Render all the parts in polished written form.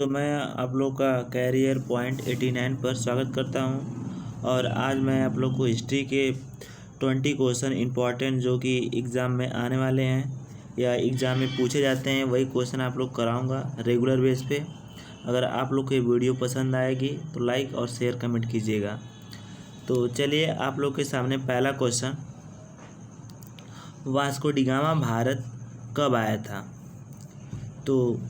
तो मैं आप लोग का कैरियर पॉइंट 89 पर स्वागत करता हूं। और आज मैं आप लोग को हिस्ट्री के 20 क्वेश्चन इम्पॉर्टेंट जो कि एग्ज़ाम में आने वाले हैं या एग्ज़ाम में पूछे जाते हैं वही क्वेश्चन आप लोग कराऊंगा रेगुलर बेस पे। अगर आप लोग को ये वीडियो पसंद आएगी तो लाइक और शेयर कमेंट कीजिएगा। तो चलिए आप लोग के सामने पहला question, Vasco D gamma Bharat कब आया था? तो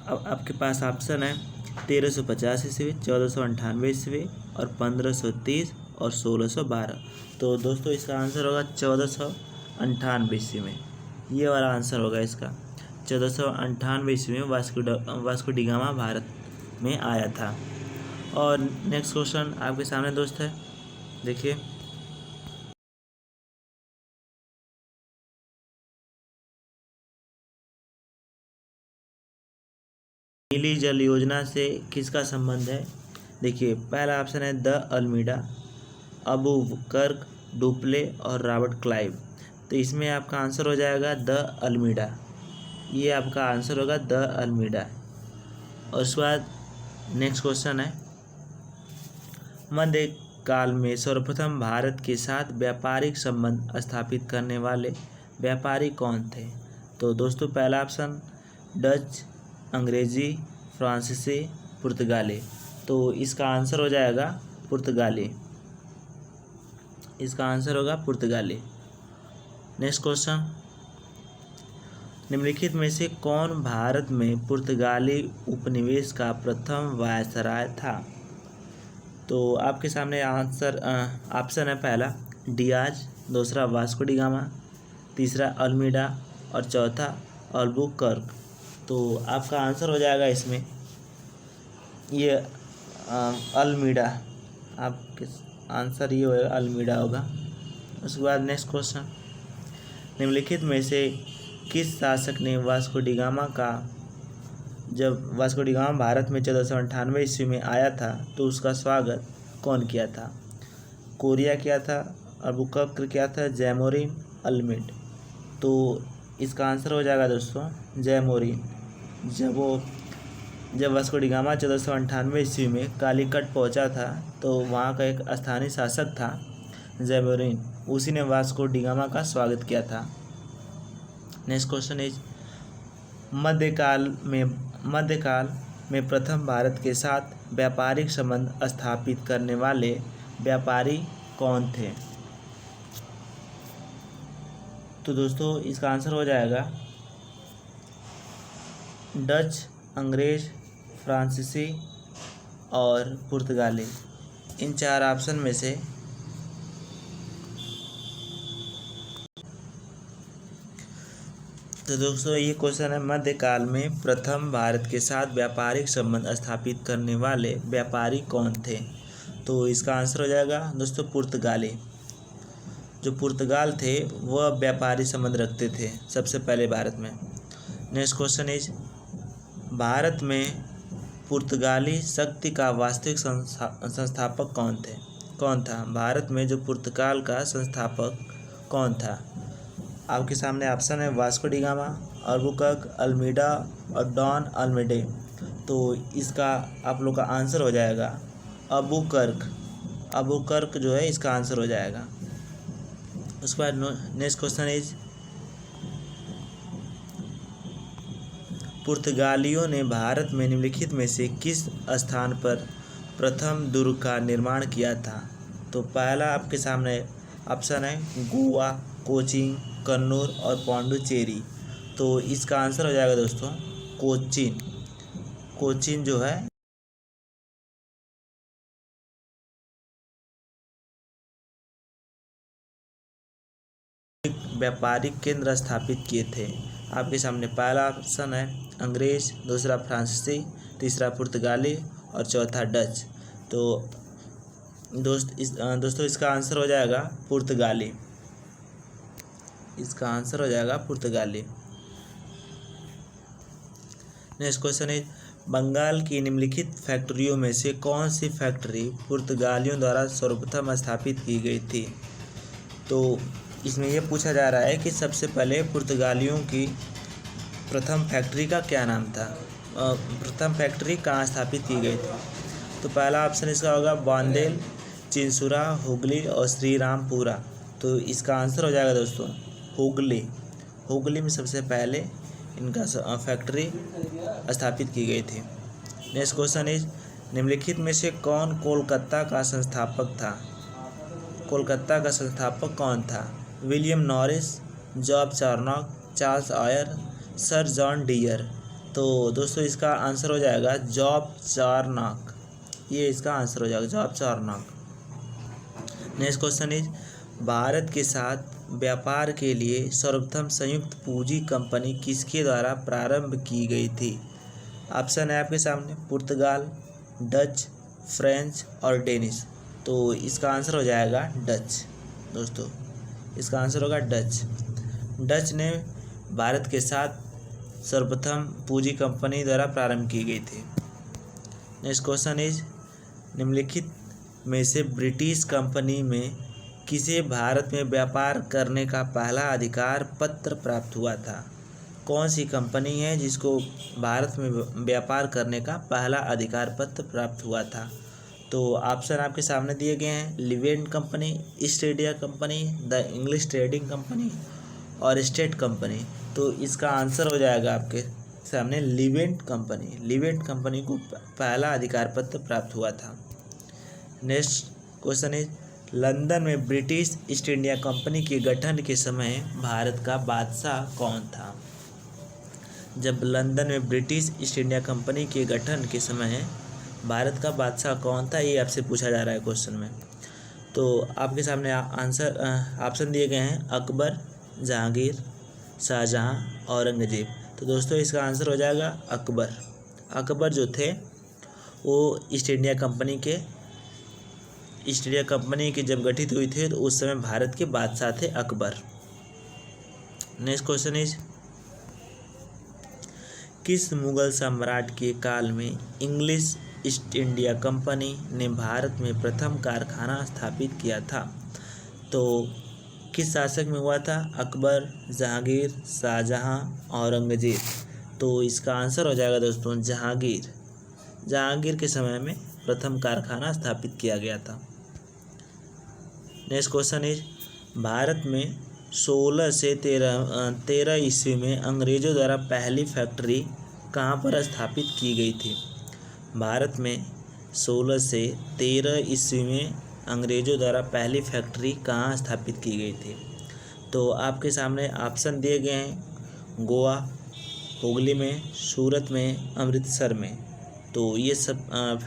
अब आपके पास ऑप्शन है 1350 ईस्वी, 1498 ईस्वी और 1530 और 1612। तो दोस्तों इसका आंसर होगा 1498 ईस्वी में। ये वाला आंसर होगा इसका। 1498 ईस्वी में वास्को डी गामा भारत में आया था। और नेक्स्ट क्वेश्चन आपके सामने दोस्त है, देखिए। नीली जल योजना से किसका संबंध है? देखिए पहला ऑप्शन है द अल्मीडा, अबू कर्क, डुप्ले और रॉबर्ट क्लाइव। तो इसमें आपका आंसर हो जाएगा द अल्मीडा। ये आपका आंसर होगा द अल्मीडा। और उसके बाद नेक्स्ट क्वेश्चन है, मध्य काल में सर्वप्रथम भारत के साथ व्यापारिक संबंध स्थापित करने वाले व्यापारी कौन थे? तो दोस्तों पहला ऑप्शन डच, अंग्रेजी, फ्रांसीसी, पुर्तगाली। तो इसका आंसर हो जाएगा पुर्तगाली। इसका आंसर होगा पुर्तगाली। नेक्स्ट क्वेश्चन, निम्नलिखित में से कौन भारत में पुर्तगाली उपनिवेश का प्रथम वायसराय था? तो आपके सामने आंसर ऑप्शन है, पहला डियाज, दूसरा वास्को डी गामा, तीसरा अल्मीडा और चौथा अल्बुकर्क। तो आपका आंसर हो जाएगा इसमें ये अल्मीडा। आपके आंसर ये होगा अल्मीडा होगा। उसके बाद नेक्स्ट क्वेश्चन, निम्नलिखित में से किस शासक ने वास्को डी गामा का, जब वास्को डी गामा भारत में 1498 ईस्वी में आया था तो उसका स्वागत कौन किया था? कोरिया किया था, अल्बुकर्क किया था, जैमोरिन, अल्मीड। तो इसका आंसर हो जाएगा दोस्तों जैमोरिन। जब वास्को डी गामा 1498 ईस्वी में कालीकट पहुंचा था तो वहाँ का एक स्थानीय शासक था जैमोरिन, उसी ने वास्को डी गामा का स्वागत किया था। नेक्स्ट क्वेश्चन इज, मध्यकाल में प्रथम भारत के साथ व्यापारिक संबंध स्थापित करने वाले व्यापारी कौन थे? तो दोस्तों इसका आंसर हो जाएगा डच, अंग्रेज, फ्रांसीसी और पुर्तगाली। इन चार ऑप्शन में से तो दोस्तों ये क्वेश्चन है, मध्यकाल में प्रथम भारत के साथ व्यापारिक संबंध स्थापित करने वाले व्यापारी कौन थे? तो इसका आंसर हो जाएगा दोस्तों पुर्तगाली। जो पुर्तगाल थे वह व्यापारी संबंध रखते थे सबसे पहले भारत में। नेक्स्ट क्वेश्चन इज, भारत में पुर्तगाली शक्ति का वास्तविक संस्थापक कौन था? भारत में जो पुर्तगाल का संस्थापक कौन था? आपके सामने ऑप्शन है Vasco D gamma, Albuquerque, Almeida और डॉन अल्मेडे। तो इसका आप लोग का आंसर हो जाएगा अबुकर्क। अबुकर्क जो है इसका आंसर हो जाएगा। उसके बाद नेक्स्ट क्वेश्चन इज, पुर्तगालियों ने भारत में निम्नलिखित में से किस स्थान पर प्रथम दुर्ग का निर्माण किया था? तो पहला आपके सामने ऑप्शन है गोवा, कोचीन, कन्नूर और पांडुचेरी। तो इसका आंसर हो जाएगा दोस्तों कोचीन। कोचीन जो है व्यापारिक केंद्र स्थापित किए थे। आपके सामने पहला ऑप्शन है अंग्रेज, दूसरा फ्रांसीसी, तीसरा पुर्तगाली और चौथा डच। तो दोस्तों इसका आंसर हो जाएगा पुर्तगाली। इसका आंसर हो जाएगा पुर्तगाली। नेक्स्ट क्वेश्चन है, बंगाल की निम्नलिखित फैक्ट्रियों में से कौन सी फैक्ट्री पुर्तगालियों द्वारा सर्वप्रथम स्थापित की गई थी? तो इसमें यह पूछा जा रहा है कि सबसे पहले पुर्तगालियों की प्रथम फैक्ट्री का क्या नाम था? प्रथम फैक्ट्री कहाँ स्थापित की गई थी? तो पहला ऑप्शन इसका होगा बांदेल, चिंसुरा, हुगली और श्री रामपुरा। तो इसका आंसर हो जाएगा दोस्तों हुगली। हुगली में सबसे पहले इनका फैक्ट्री स्थापित की गई थी। नेक्स्ट क्वेश्चन इज निम्नलिखित में से कौन कोलकाता का संस्थापक था? कोलकाता का संस्थापक कौन था? William Norris, Job Charnock, Charles Eyre, sir John Dear. तो दोस्तों इसका आंसर हो जाएगा जॉब चार्नॉक। ये इसका आंसर हो जाएगा job Charnock. Next question is Bharat के साथ व्यापार के लिए सर्वप्रथम संयुक्त पूंजी कंपनी किसके द्वारा प्रारंभ की गई थी? ऑप्शन है आपके सामने पुर्तगाल, डच, फ्रेंच और डेनिश। तो इसका आंसर हो जाएगा डच। दोस्तों इसका आंसर होगा डच। डच ने भारत के साथ सर्वप्रथम पूंजी कंपनी द्वारा प्रारंभ की गई थी। नेक्स्ट क्वेश्चन इज निम्नलिखित में से ब्रिटिश कंपनी में किसे भारत में व्यापार करने का पहला अधिकार पत्र प्राप्त हुआ था? कौन सी कंपनी है जिसको भारत में व्यापार करने का पहला अधिकार पत्र प्राप्त हुआ था? तो ऑप्शन आपके सामने दिए गए हैं Leivand company, east India company, the English trading company और स्टेट कंपनी। तो इसका आंसर हो जाएगा आपके सामने लिवेंट कंपनी। लिवेंट कंपनी को पहला अधिकार पत्र प्राप्त हुआ था। नेक्स्ट क्वेश्चन इज लंदन में ब्रिटिश ईस्ट इंडिया कंपनी के गठन के समय भारत का बादशाह कौन था? जब लंदन में ब्रिटिश ईस्ट इंडिया कंपनी के गठन के समय भारत का बादशाह कौन था, ये आपसे पूछा जा रहा है क्वेश्चन में। तो आपके सामने आंसर ऑप्शन दिए गए हैं अकबर, जहांगीर, शाहजहां, औरंगजेब। तो दोस्तों इसका आंसर हो जाएगा अकबर। अकबर जो थे वो ईस्ट इंडिया कंपनी की जब गठित हुई थी तो उस समय भारत के बादशाह थे अकबर। नेक्स्ट क्वेश्चन इज किस मुगल सम्राट के काल में इंग्लिश ईस्ट इंडिया कंपनी ने भारत में प्रथम कारखाना स्थापित किया था? तो किस शासक में हुआ था? अकबर, जहांगीर, शाहजहां, औरंगजेब। तो इसका आंसर हो जाएगा दोस्तों जहांगीर। जहांगीर के समय में प्रथम कारखाना स्थापित किया गया था। नेक्स्ट क्वेश्चन इज भारत में 16 से 13 ईस्वी में अंग्रेजों द्वारा पहली फैक्ट्री कहाँ पर स्थापित की गई थी? भारत में 16 से 13 ईस्वी में अंग्रेजों द्वारा पहली फैक्ट्री कहाँ स्थापित की गई थी? तो आपके सामने ऑप्शन दिए गए हैं गोवा, हुगली में, सूरत में, अमृतसर में। तो ये सब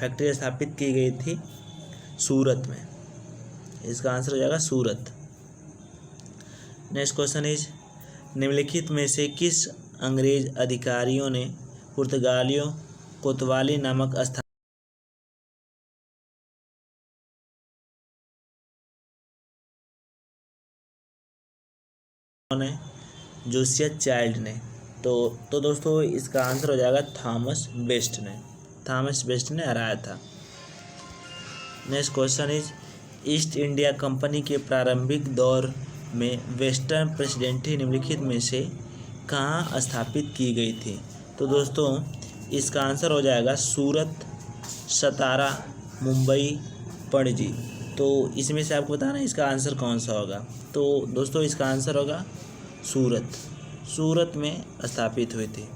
फैक्ट्री स्थापित की गई थी सूरत में। इसका आंसर हो जाएगा सूरत। नेक्स्ट क्वेश्चन इज निम्नलिखित में से किस अंग्रेज अधिकारियों ने पुर्तगालियों कोतवाली नामक स्थान ने जोसियस चाइल्ड ने? तो दोस्तों इसका आंसर हो जाएगा थॉमस बेस्ट ने। थॉमस बेस्ट ने हराया था। Next question is east India company के प्रारंभिक दौर में वेस्टर्न प्रेसिडेंसी निम्नलिखित में से कहाँ स्थापित की गई थी? तो दोस्तों इसका आंसर हो जाएगा सूरत, सतारा, मुंबई, पणजी। तो इसमें से आपको बताना इसका आंसर कौन सा होगा। तो दोस्तों इसका आंसर होगा सूरत। सूरत में स्थापित हुई थी।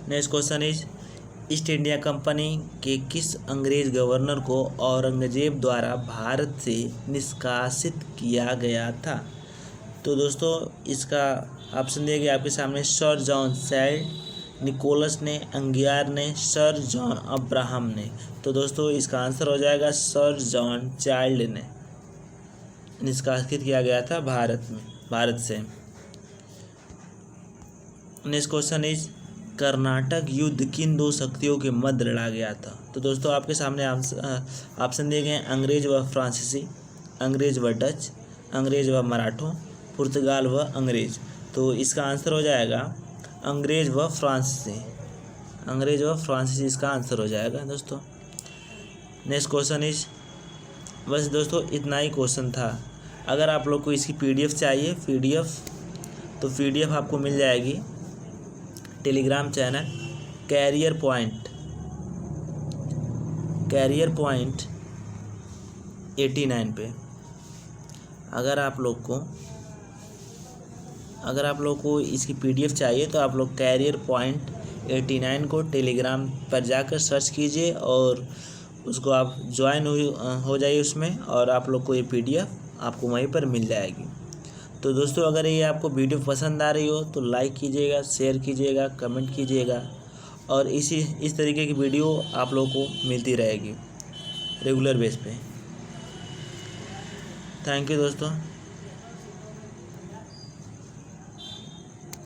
Next question is east India company के किस अंग्रेज गवर्नर को औरंगजेब द्वारा भारत से निष्कासित किया गया था? तो दोस्तों इसका ऑप्शन दिया गया आपके सामने सर जॉन चाइल्ड, निकोलस ने, अंगियार ने, सर जॉन अब्राहम ने। तो दोस्तों इसका आंसर हो जाएगा सर जॉन चाइल्ड ने निष्कासित किया गया था भारत से। नेक्स्ट क्वेश्चन इज कर्नाटक युद्ध किन दो शक्तियों के मध्य लड़ा गया था? तो दोस्तों आपके सामने ऑप्शन दिए गए हैं अंग्रेज व फ्रांसीसी, अंग्रेज व डच, अंग्रेज व मराठों, पुर्तगाल व अंग्रेज। तो इसका आंसर हो जाएगा अंग्रेज व फ्रांसीसी। अंग्रेज व फ्रांसीसी इसका आंसर हो जाएगा दोस्तों। नेक्स्ट क्वेश्चन इज बस दोस्तों इतना ही क्वेश्चन था। अगर आप लोग को इसकी PDF चाहिए तो PDF आपको मिल जाएगी टेलीग्राम चैनल कैरियर पॉइंट 89 पे। अगर आप लोग को इसकी PDF चाहिए तो आप लोग कैरियर पॉइंट 89 को टेलीग्राम पर जाकर सर्च कीजिए और उसको आप ज्वाइन हो जाइए उसमें, और आप लोग को ये PDF आपको वहीं पर मिल जाएगी। तो दोस्तों, अगर ये आपको वीडियो पसंद आ रही हो तो लाइक कीजिएगा, शेयर कीजिएगा, कमेंट कीजिएगा, और इस तरीके की वीडियो आप लोगों को मिलती रहेगी रेगुलर बेस पे। थैंक यू दोस्तों।